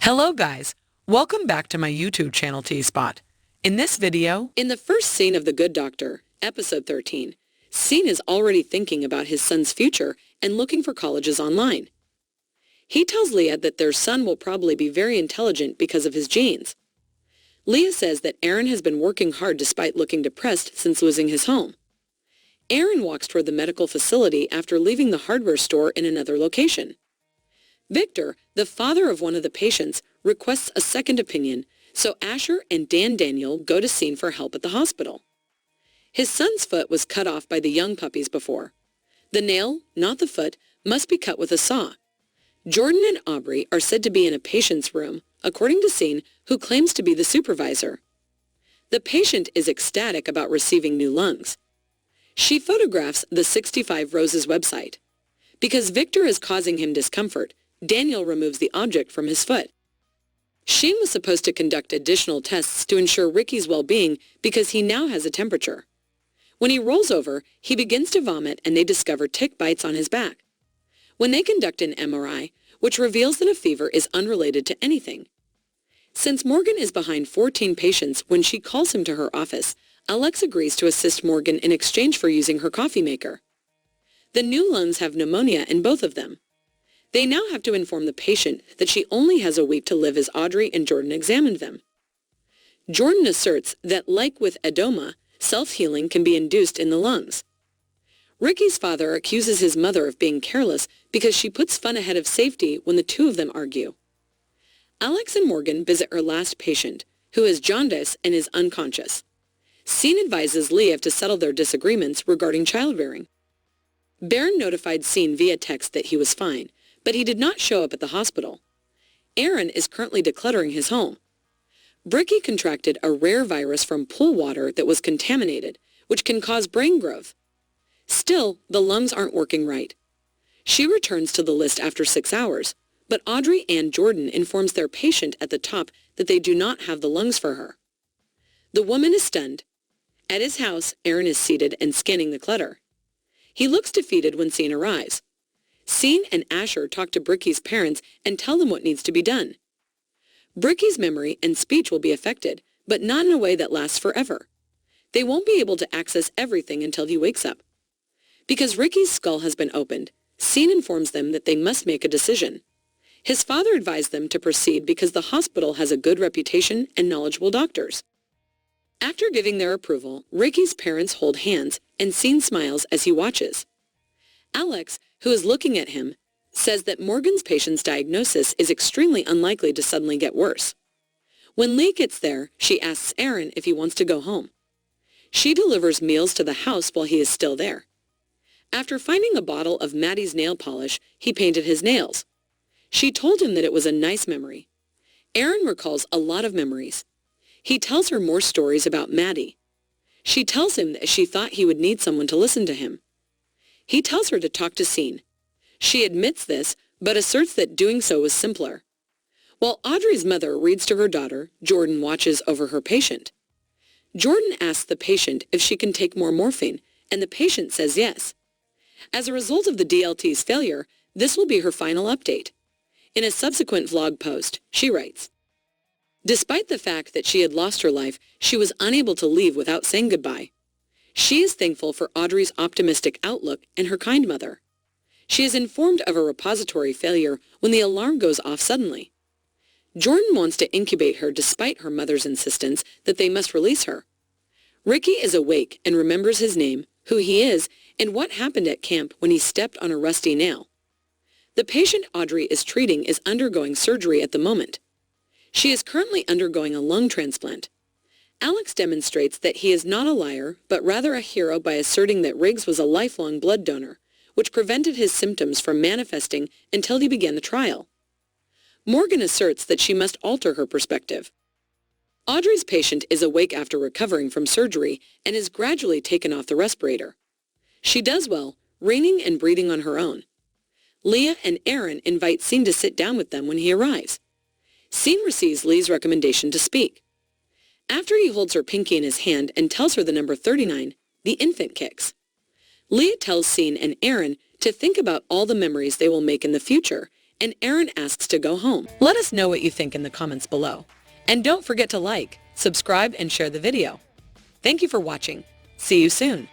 Hello guys, welcome back to my YouTube channel T-Spot. In this video, in the first scene of The Good Doctor, episode 13, Scene is already thinking about his son's future and looking for colleges online. He tells Leah that their son will probably be very intelligent because of his genes. Leah says that Aaron has been working hard despite looking depressed since losing his home. Aaron walks toward the medical facility after leaving the hardware store in another location. Victor, the father of one of the patients, requests a second opinion, so Asher and Dan Daniel go to Scene for help at the hospital. His son's foot was cut off by the young puppies before. The nail, not the foot, must be cut with a saw. Jordan and Audrey are said to be in a patient's room, according to Scene, who claims to be the supervisor. The patient is ecstatic about receiving new lungs. She photographs the 65 Roses website. Because Victor is causing him discomfort, Daniel removes the object from his foot. Sheen was supposed to conduct additional tests to ensure Ricky's well-being because he now has a temperature. When he rolls over, he begins to vomit and they discover tick bites on his back. When they conduct an MRI, which reveals that a fever is unrelated to anything. Since Morgan is behind 14 patients when she calls him to her office, Alex agrees to assist Morgan in exchange for using her coffee maker. The new lungs have pneumonia in both of them. They now have to inform the patient that she only has a week to live as Audrey and Jordan examined them. Jordan asserts that, like with edema, self-healing can be induced in the lungs. Ricky's father accuses his mother of being careless because she puts fun ahead of safety when the two of them argue. Alex and Morgan visit her last patient, who has jaundice and is unconscious. Scene advises Leah to settle their disagreements regarding childbearing. Baron notified Scene via text that he was fine, but he did not show up at the hospital. Aaron is currently decluttering his home. Bricky contracted a rare virus from pool water that was contaminated, which can cause brain growth. Still, the lungs aren't working right. She returns to the list after 6 hours, but Audrey and Jordan informs their patient at the top that they do not have the lungs for her. The woman is stunned. At his house, Aaron is seated and scanning the clutter. He looks defeated when Scene arrives. Scene and Asher talk to Bricky's parents and tell them what needs to be done. Bricky's memory and speech will be affected, but not in a way that lasts forever. They won't be able to access everything until he wakes up. Because Ricky's skull has been opened, Scene informs them that they must make a decision. His father advised them to proceed because the hospital has a good reputation and knowledgeable doctors. After giving their approval, Ricky's parents hold hands and Scene smiles as he watches. Alex, who is looking at him, says that Morgan's patient's diagnosis is extremely unlikely to suddenly get worse. When Lee gets there, she asks Aaron if he wants to go home. She delivers meals to the house while he is still there. After finding a bottle of Maddie's nail polish, he painted his nails. She told him that it was a nice memory. Aaron recalls a lot of memories. He tells her more stories about Maddie. She tells him that she thought he would need someone to listen to him. He tells her to talk to Scene. She admits this, but asserts that doing so was simpler. While Audrey's mother reads to her daughter, Jordan watches over her patient. Jordan asks the patient if she can take more morphine, and the patient says yes. As a result of the DLT's failure, this will be her final update. In a subsequent vlog post, she writes, "Despite the fact that she had lost her life, she was unable to leave without saying goodbye. She is thankful for Audrey's optimistic outlook and her kind mother. She is informed of a repository failure when the alarm goes off suddenly. Jordan wants to incubate her despite her mother's insistence that they must release her. Ricky is awake and remembers his name, who he is, and what happened at camp when he stepped on a rusty nail. The patient Audrey is treating is undergoing surgery at the moment. She is currently undergoing a lung transplant. Alex demonstrates that he is not a liar, but rather a hero by asserting that Riggs was a lifelong blood donor, which prevented his symptoms from manifesting until he began the trial. Morgan asserts that she must alter her perspective. Audrey's patient is awake after recovering from surgery and is gradually taken off the respirator. She does well, reigning and breathing on her own. Leah and Aaron invite Scene to sit down with them when he arrives. Scene receives Lee's recommendation to speak. After he holds her pinky in his hand and tells her the number 39, the infant kicks. Leah tells Scene and Aaron to think about all the memories they will make in the future and Aaron asks to go home. Let us know what you think in the comments below. And don't forget to like, subscribe, and share the video. Thank you for watching. See you soon.